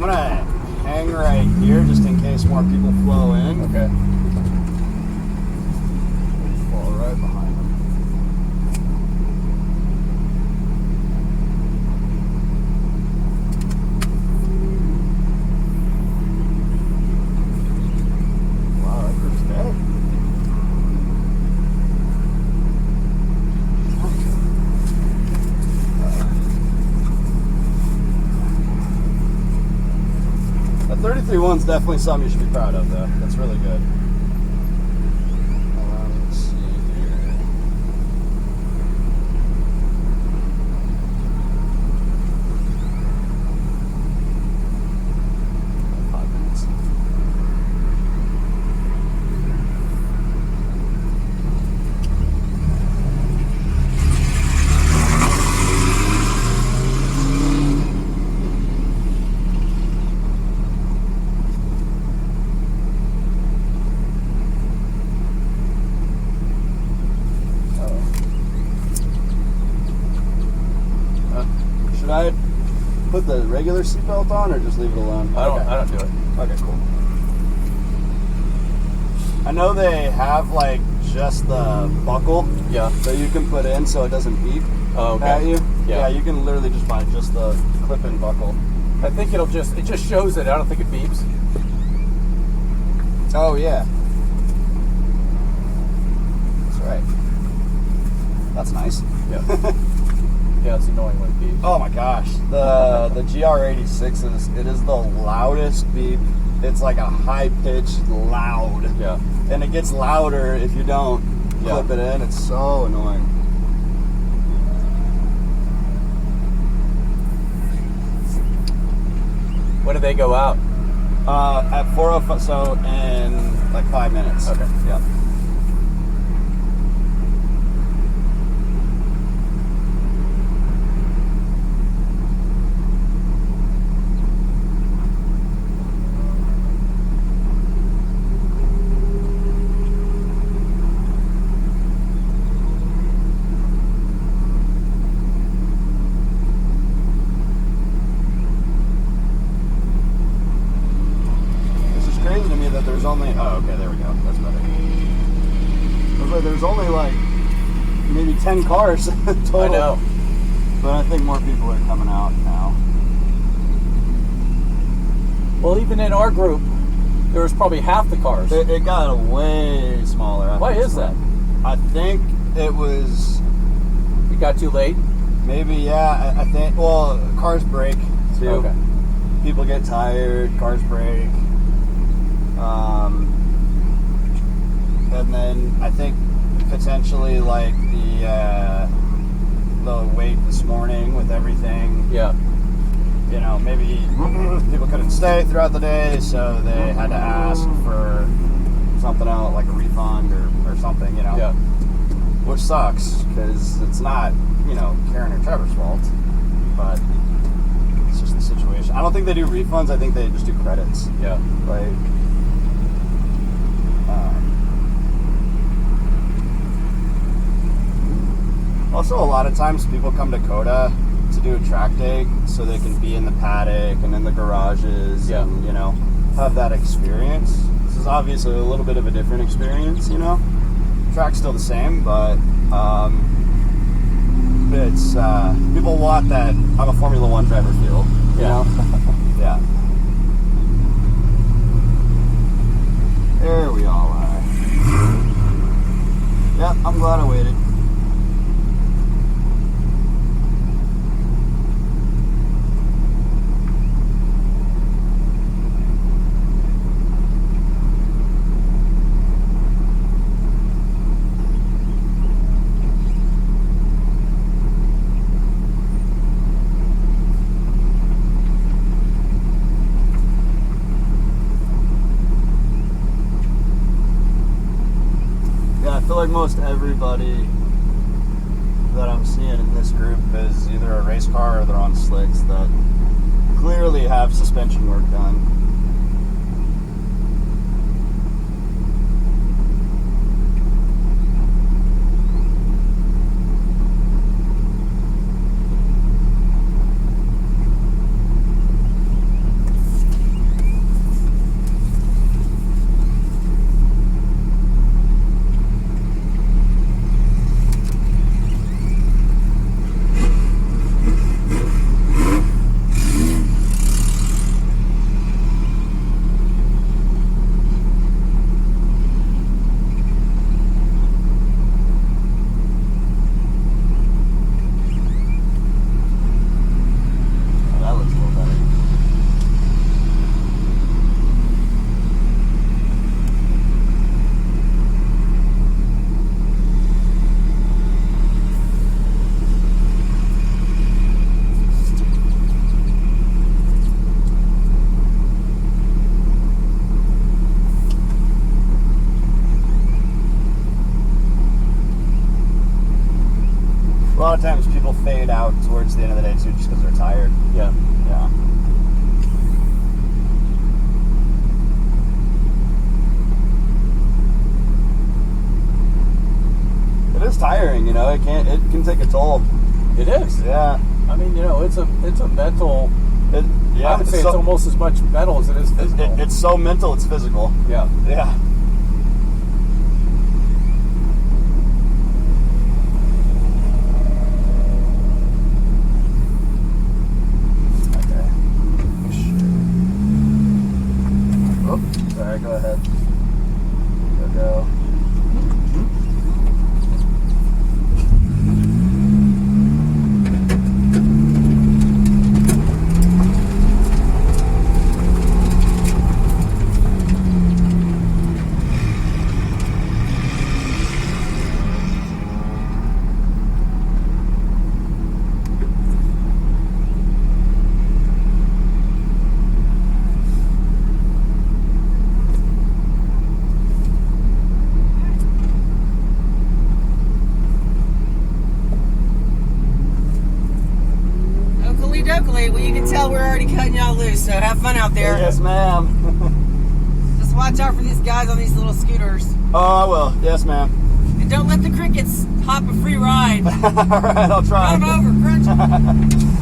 gonna hang right here just in case more people flow in. Okay. Fall right behind them. Wow, that group's dead. 33-1's definitely something you should be proud of, though. That's really good. Let's see here. Five minutes. Should I put the regular seatbelt on or just leave it alone? I don't do it. Okay, cool. I know they have like just the buckle that you can put in so it doesn't beep at you. Yeah, you can literally just buy just the clip-in buckle. I think it just shows it. I don't think it beeps. Oh yeah. That's right. That's nice. Yeah. Yeah, it's annoying when it beeps. Oh my gosh, the GR86 it is the loudest beep. It's like a high pitched loud. Yeah. And it gets louder if you don't clip it in. It's so annoying. When do they go out? At 4:05, so in like 5 minutes. Okay. Yeah. Crazy to me that there's only okay, there we go, that's better. I was like, there's only like maybe 10 cars total. I know, but I think more people are coming out now. well, even in our group there was probably half the cars. It got way smaller. Why is that? I think it was It got too late. maybe I think cars break too. Okay. People get tired, cars break. And then I think potentially like the wait this morning with everything. Yeah. You know, maybe people couldn't stay throughout the day, so they had to ask for something else, like a refund or something. You know. Yeah. Which sucks because it's not Karen or Trevor's fault, but it's just the situation. I don't think they do refunds. I think they just do credits. Yeah. Like. Also, a lot of times people come to COTA to do a track day so they can be in the paddock and in the garages and, have that experience. This is obviously a little bit of a different experience, Track's still the same, but it's, people want that I'm a Formula One driver feel, you know? Yeah. There we all are. Yep, I'm glad I waited. I feel like most everybody that I'm seeing in this group is either a race car or they're on slicks that clearly have suspension work done. fade out towards the end of the day too, just because they're tired. Yeah. Yeah. It is tiring, you know. It can take a toll. It is. Yeah. I mean, you know, it's a mental. Yeah. I would say it's almost as much mental as it is physical. It's so mental, it's physical. Yeah. Yeah. Sorry, go ahead. Go. Well, you can tell we're already cutting y'all loose, so have fun out there. Yes, ma'am. Just watch out for these guys on these little scooters. Oh, I will. Yes, ma'am. And don't let the crickets hop a free ride. All right, I'll try. Run them over, crunch them.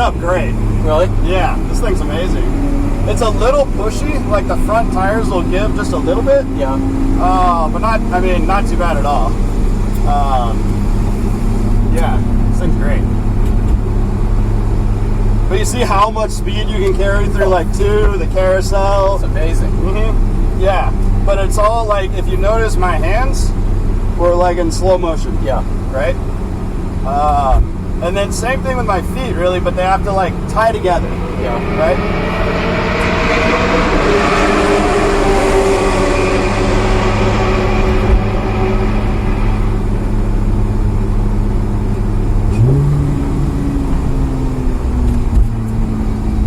up great. Really? Yeah, this thing's amazing. It's a little pushy, like the front tires will give just a little bit. Yeah. But not too bad at all. Yeah, this thing's great. But you see how much speed you can carry through like the carousel. It's amazing. Yeah, but it's all like, if you notice, my hands were like in slow motion. Yeah. Right? And then same thing with my feet, really, but they have to like tie together. Yeah. Right?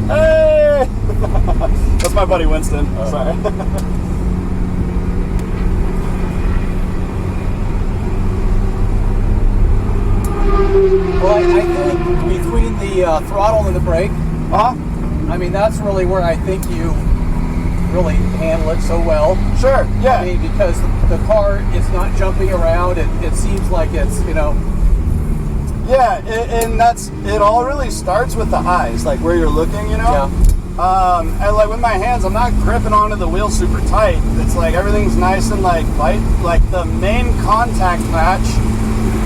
Hey! That's my buddy Winston. Sorry. Well, I think between the throttle and the brake, I mean, that's really where I think you really handle it so well. Sure, yeah. I mean, because the car is not jumping around. It seems like it's, Yeah, and it all really starts with the eyes, like where you're looking, Yeah. And like with my hands, I'm not gripping onto the wheel super tight. It's like everything's nice and like light. Like the main contact patch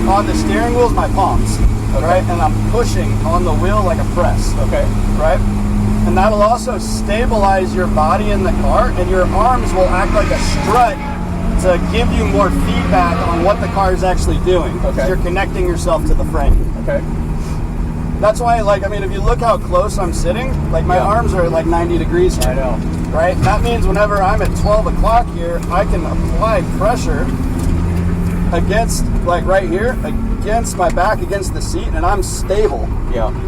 on the steering wheel is my palms, right? And I'm pushing on the wheel like a press, right? And that'll also stabilize your body in the car, and your arms will act like a strut to give you more feedback on what the car is actually doing. You're connecting yourself to the frame. That's why, like, I mean, if you look how close I'm sitting, like my arms are at like 90 degrees here. I know. Right? That means whenever I'm at 12 o'clock here, I can apply pressure against, like right here, against my back, against the seat, and I'm stable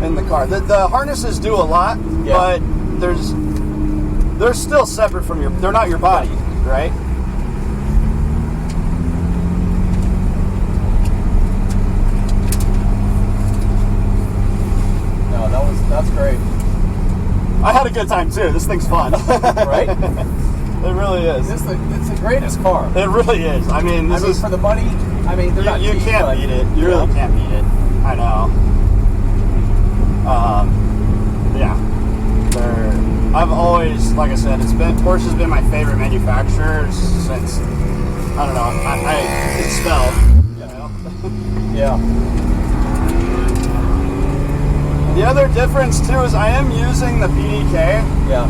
in the car. The harnesses do a lot, but they're still separate from they're not your body, right? No, that's great. I had a good time too. This thing's fun. Right? It really is. It's the greatest car. It really is. I mean, this is for the money. I mean, they're not you cheap, can't beat it. You really can't beat it. I know. Yeah. I've always, like I said, Porsche has been my favorite manufacturer since, I don't know, I could spell. You know? Yeah. The other difference too is I am using the PDK.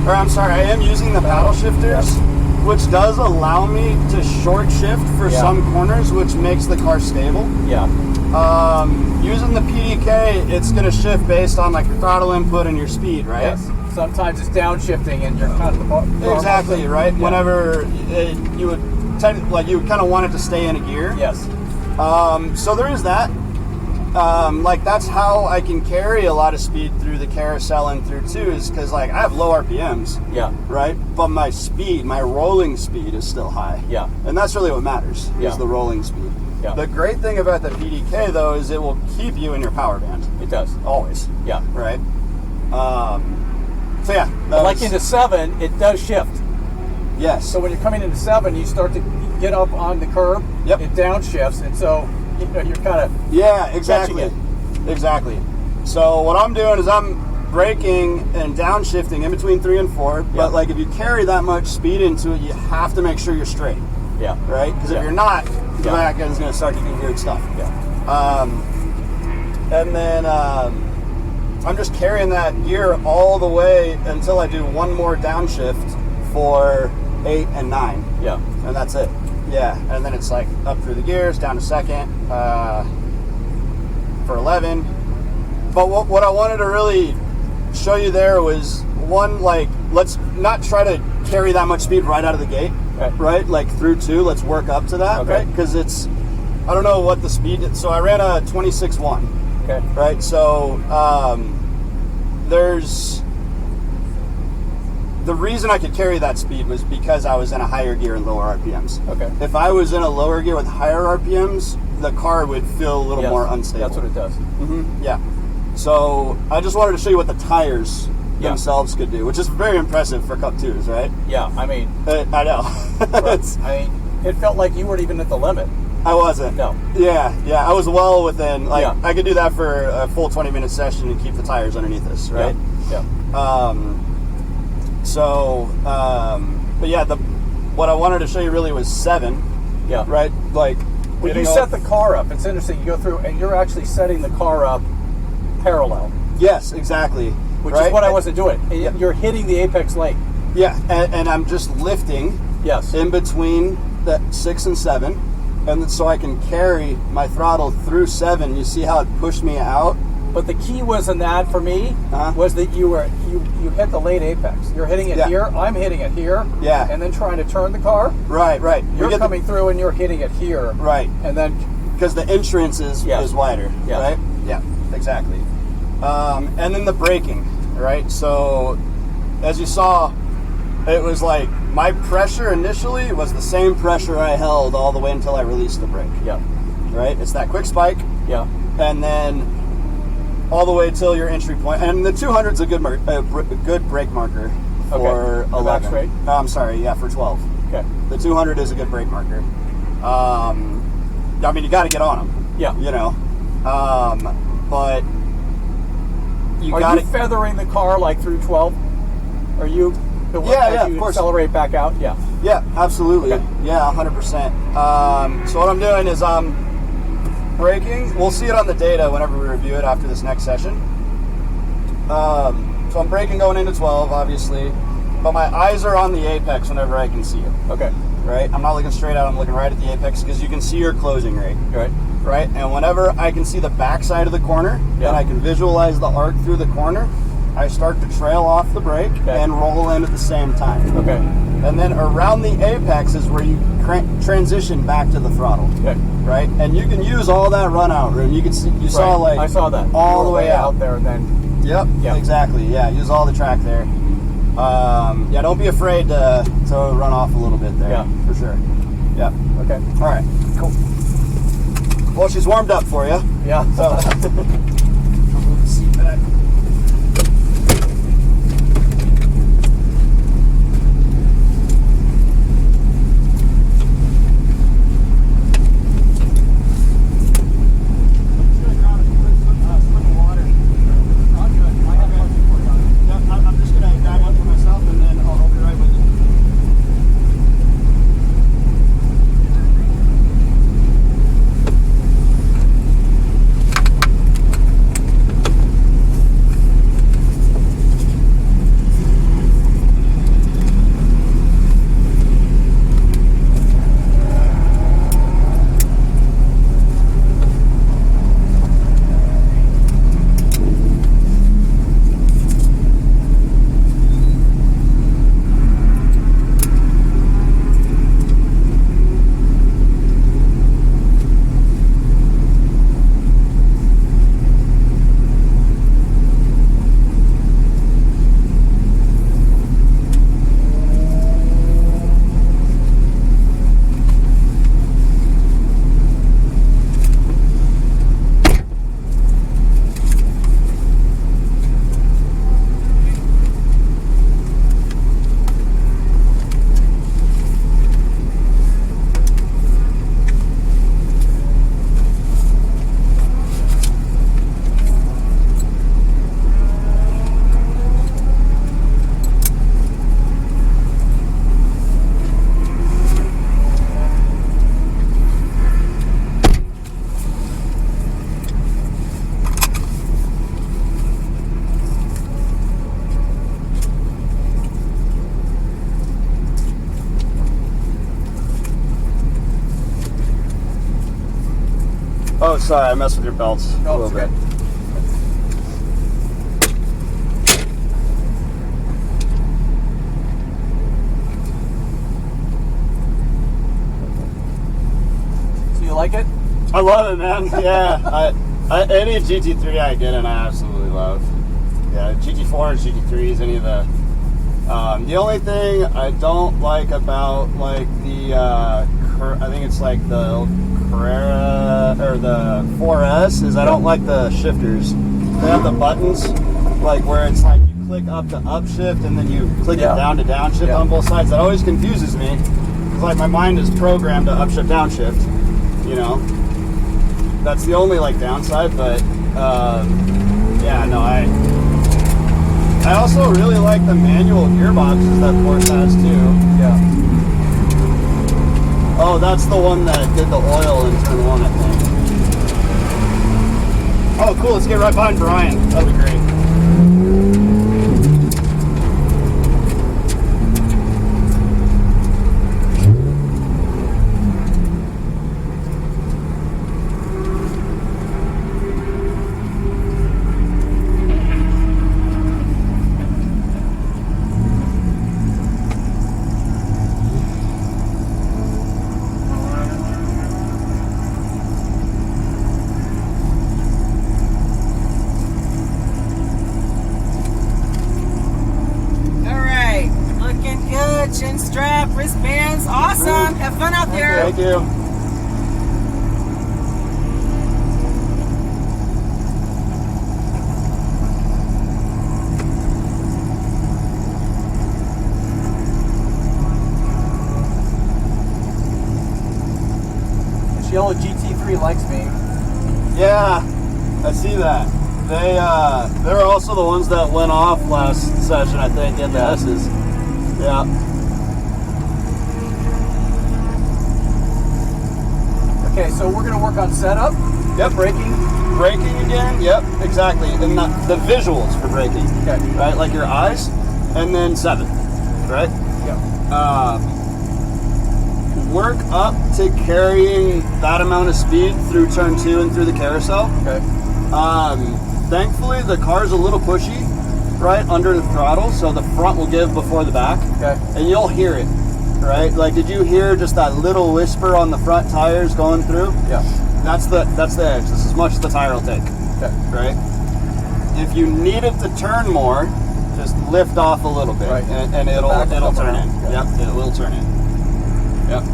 Or I'm sorry, I am using the paddle shifters, which does allow me to short shift for some corners, which makes the car stable. Using the PDK, it's going to shift based on like your throttle input and your speed, right? Yes. Sometimes it's downshifting and you're kind of the exactly right. Whenever you would kind of want it to stay in a gear. Yes. So there is that. Like that's how I can carry a lot of speed through the carousel and through too, is because like I have low RPMs. Right. But my speed, my rolling speed is still high. And that's really what matters is the rolling speed. The great thing about the PDK though is it will keep you in your power band. It does. Always. Right. So yeah. Like into 7, it does shift. Yes. So when you're coming into 7, you start to get up on the curb. It downshifts, and so you're kind of exactly. So what I'm doing is I'm braking and downshifting in between 3 and 4. But like if you carry that much speed into it, you have to make sure you're straight. Right. Because if you're not, the back end is going to start to do weird stuff. And then I'm just carrying that gear all the way until I do one more downshift for 8 and 9. And that's it. And then it's like up through the gears, down to second for 11. But what I wanted to really show you there was one, like, let's not try to carry that much speed right out of the gate, right? Like through 2, let's work up to that, right? Because it's, I don't know what the speed is. So I ran a 26.1, right? So the reason I could carry that speed was because I was in a higher gear and lower RPMs. If I was in a lower gear with higher RPMs, the car would feel a little more unstable. That's what it does. So I just wanted to show you what the tires themselves could do, which is very impressive for Cup 2s, right? I mean, I know. I mean, it felt like you weren't even at the limit. I wasn't. No. Yeah, I was well within. Like, Yeah. I could do that for a full 20-minute session and keep the tires underneath us, right? Yeah. But yeah, what I wanted to show you really was 7. Yeah. Right? Like, when you set the car up, it's interesting. You go through and you're actually setting the car up parallel. Yes, exactly. Which right? is what I wasn't doing. Yeah. You're hitting the apex lane. Yeah, and I'm just lifting. Yes. In between the 6 and 7, and so I can carry my throttle through 7. You see how it pushed me out? But the key was in that for me was that you hit the late apex. You're hitting it here. I'm hitting it here. Yeah. And then trying to turn the car. Right. You're coming through and you're hitting it here. Right. And then because the entrance is wider. Yes. Right. Yeah. Exactly. And then the braking. Right. So as you saw, it was like my pressure initially was the same pressure I held all the way until I released the brake. Yeah. Right. It's that quick spike. Yeah. And then all the way till your entry point. And the 200 is a good brake marker for 11. Back straight? I'm sorry, yeah, for 12. Okay. The 200 is a good brake marker. I mean, you got to get on them. Yeah. You know. But you Are got you feathering the car like through 12? Are you? Yeah, you of course. Accelerate back out? Yeah. Yeah, absolutely. Okay. Yeah, 100%. So what I'm doing is braking. We'll see it on the data whenever we review it after this next session. So I'm braking going into 12, obviously, but my eyes are on the apex whenever I can see it. Okay. Right? I'm not looking straight out. I'm looking right at the apex because you can see your closing rate. Right. Right? And whenever I can see the back side of the corner and I can visualize the arc through the corner, I start to trail off the brake and roll in at the same time. Okay. And then around the apex is where you transition back to the throttle. Okay. Right? And you can use all that run out room. You can see, saw like I saw that all the way out there, and then Yep. Exactly. Yeah. Use all the track there. Don't be afraid to run off a little bit there. Yeah. For sure. Yeah. Okay. All right. Cool. Well, she's warmed up for you. Yeah. So I'll move the seat back. Oh, sorry, I messed with your belts a little bit. So you like it? I love it, man. Yeah, any GT3 I get in, I absolutely love. Yeah, GT4s, GT3s, any of the. The only thing I don't like about like the, I think it's like the Carrera or the 4S is I don't like the shifters. They have the buttons, like where it's like you click up to upshift and then you click it down to downshift on both sides. That always confuses me. It's like my mind is programmed to upshift, downshift. you know. That's the only like downside, but yeah, no, I also really like the manual gearboxes that Porsche has too. Yeah. Oh, that's the one that did the oil in turn 1, I think. Oh, cool. Let's get right behind Brian. That'll be great. Chin strap, wristbands, awesome. Have fun out there. Thank you. This yellow GT3 likes me. Yeah, I see that. They're also the ones that went off last session, I think, in the S's. Yeah. Okay, so we're going to work on setup. Yep. Braking. Braking again. Yep, exactly. And the visuals for braking. Okay. Right, like your eyes, and then 7. Right. Yep. Work up to carrying that amount of speed through turn 2 and through the carousel. Okay. Thankfully, the car's a little pushy, right, under the throttle, so the front will give before the back. Okay. And you'll hear it, right? Like, did you hear just that little whisper on the front tires going through? Yeah. That's the edge. This is as much as the tire will take. Okay. Right? If you need it to turn more, just lift off a little bit, right. and it'll turn in. Yep, it will turn in. Yep.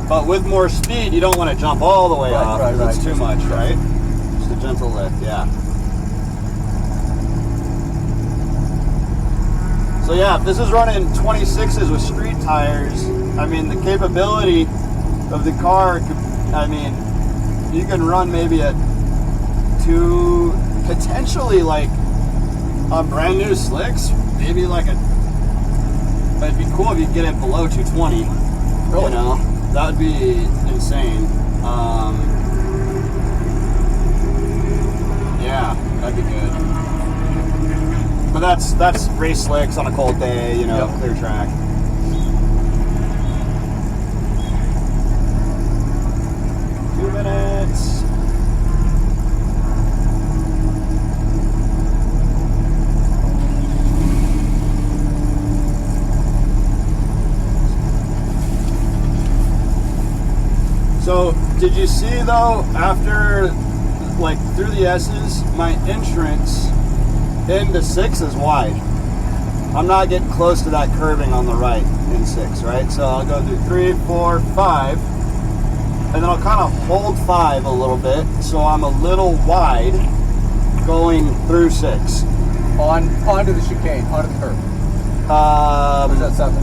But with more speed, you don't want to jump all the way off because it's too much, right? Just a gentle lift, yeah. So yeah, if this is running 26s with street tires, I mean, the capability of the car, I mean, you can run maybe at 2, potentially like on brand new slicks, maybe like it'd be cool if you could get it below 220. Really? You know, that would be insane. Yeah, that'd be good. But that's race slicks on a cold day, you know, clear track. Two minutes. So, did you see though, after, like, through the S's, my entrance into 6 is wide. I'm not getting close to that curving on the right in 6, right? So I'll go through 3, 4, 5, and then I'll kind of hold 5 a little bit, so I'm a little wide going through 6. Onto the chicane, onto the curve. Or is that 7?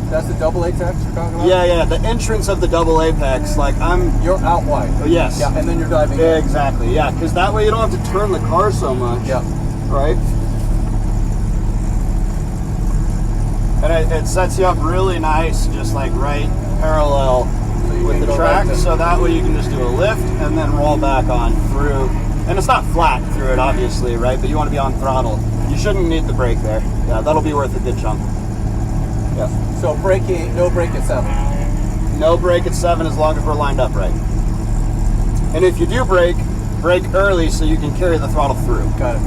That's the double apex you're talking about? Yeah, the entrance of the double apex, like You're out wide. Oh, yes. Yeah, and then you're diving in. Exactly, yeah, because that way you don't have to turn the car so much. Yeah. Right? And it sets you up really nice, just like right parallel with the track, so that way you can just do a lift and then roll back on through. And it's not flat through it, obviously, right? But you want to be on throttle. You shouldn't need the brake there. Yeah, that'll be worth a good chunk. Yeah. So braking, no brake at 7. No brake at 7 as long as we're lined up right. And if you do brake early so you can carry the throttle through. Got it.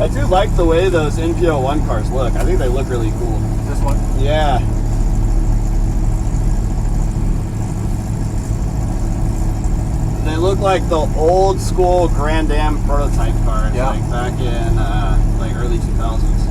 I do like the way those NPO1 cars look. I think they look really cool. This one? Yeah. They look like the old school Grand Am prototype cars, like back in like early 2000s.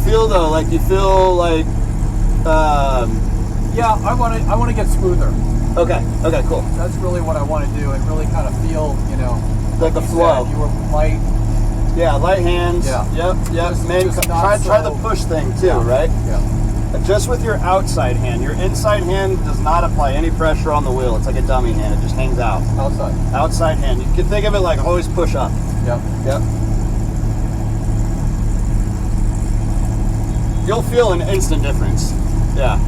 feel though? Like you feel like, yeah, I want to get smoother. Okay. Okay. Cool. That's really what I want to do, and really kind of feel, you know, Like the you flow. said, you were light. Yeah. Light hands. Yeah. Yep. Just Try not the so- push thing too, Yeah. right? Yeah. Just with your outside hand. Your inside hand does not apply any pressure on the wheel. It's like a dummy hand. It just hangs out. Outside. Outside hand. You can think of it like always push up. Yep. Yep. You'll feel an instant difference. Yeah.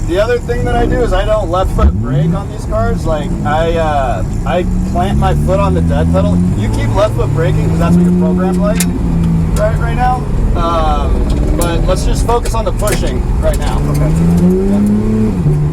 The other thing that I do is I don't left foot brake on these cars. Like I plant my foot on the dead pedal. You keep left foot braking because that's what you're programmed like right now. But let's just focus on the pushing right now. Okay. Yep.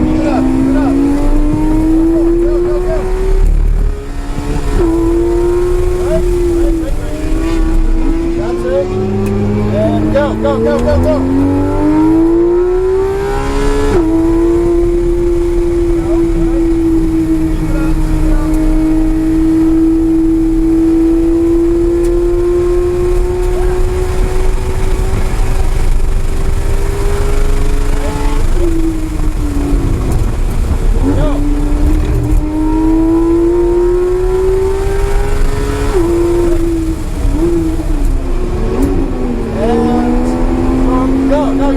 Keep it up, keep it up. Go, go, go. Right. That's it. And go, go, go, go, go. Go, go,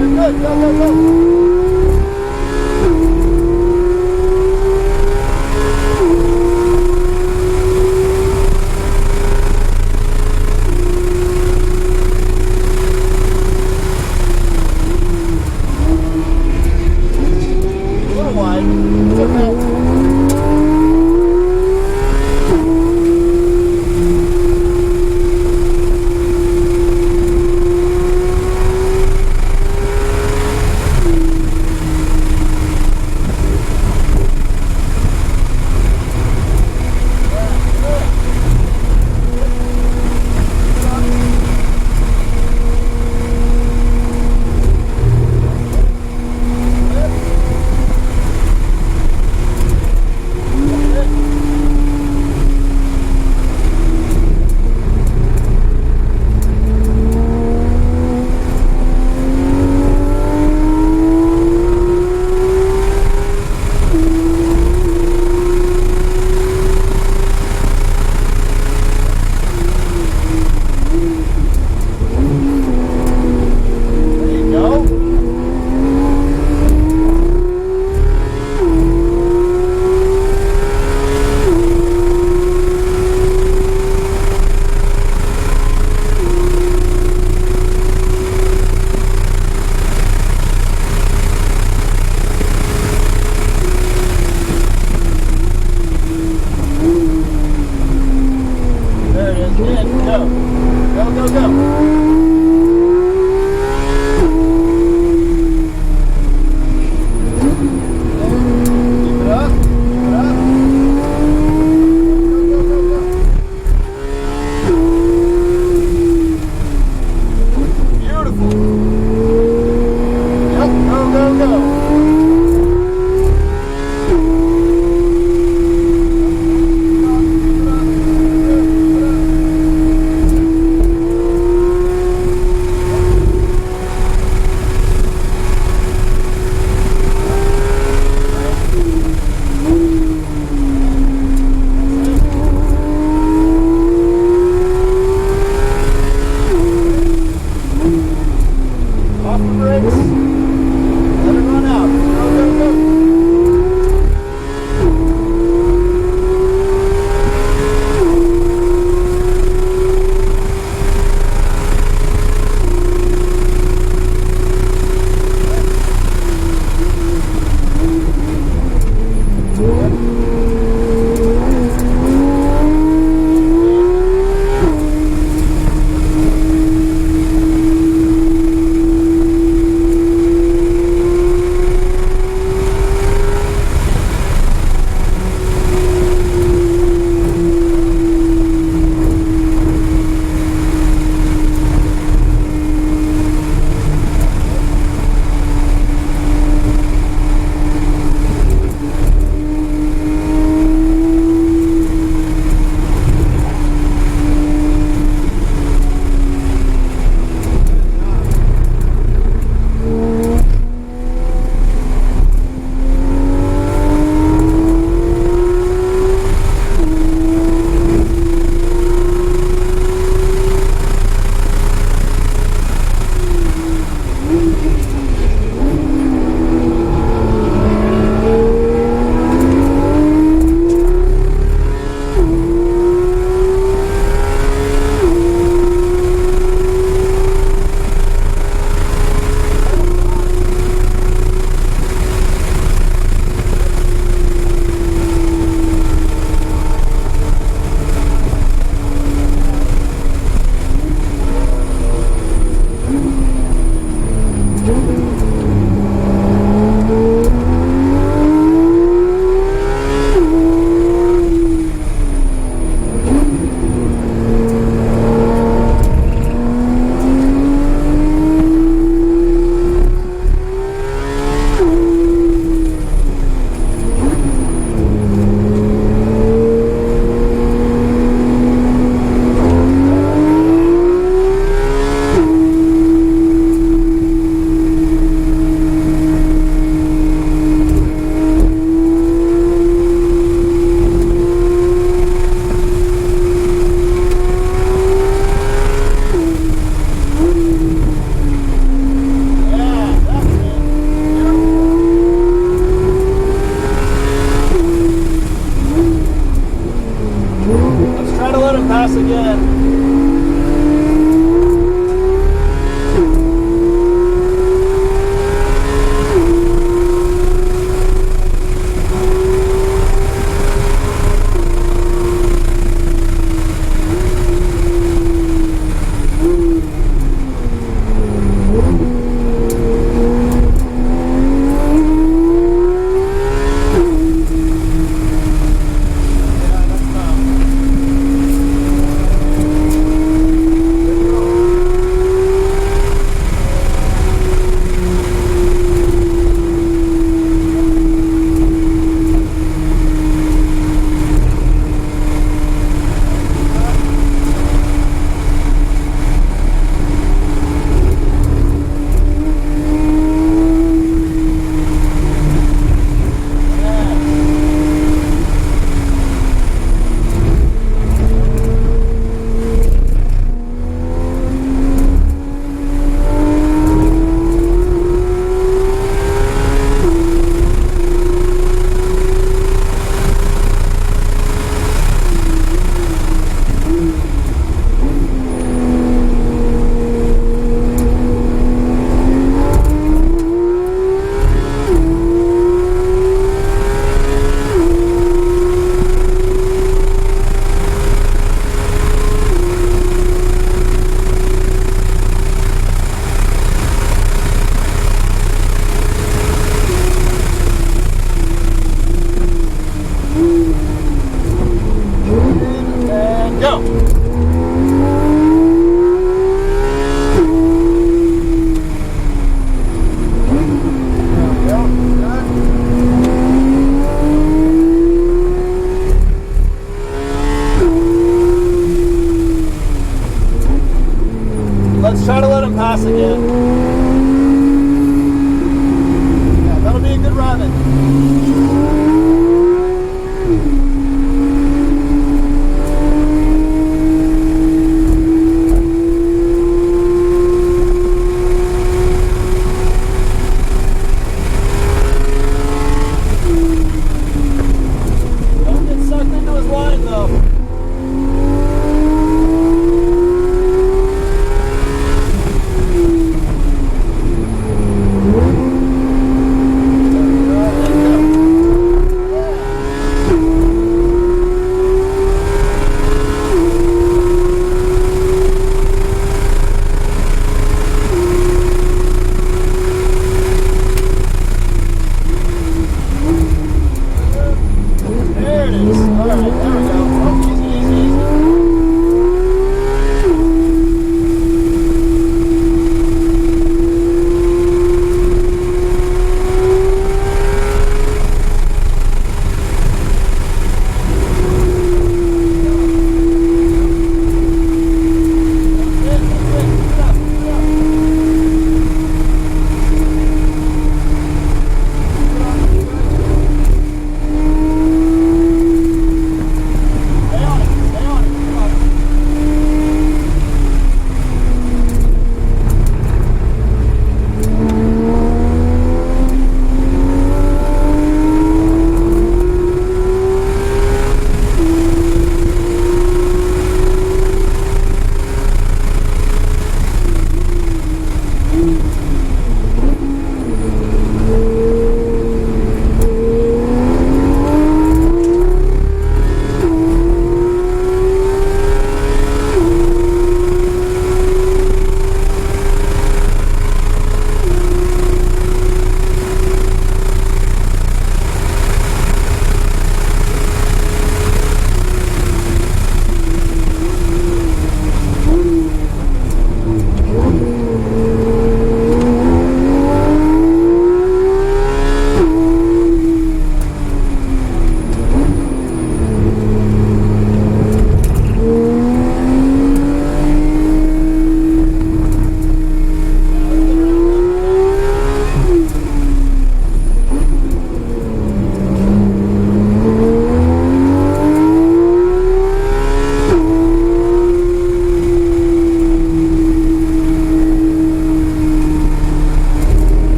gas again.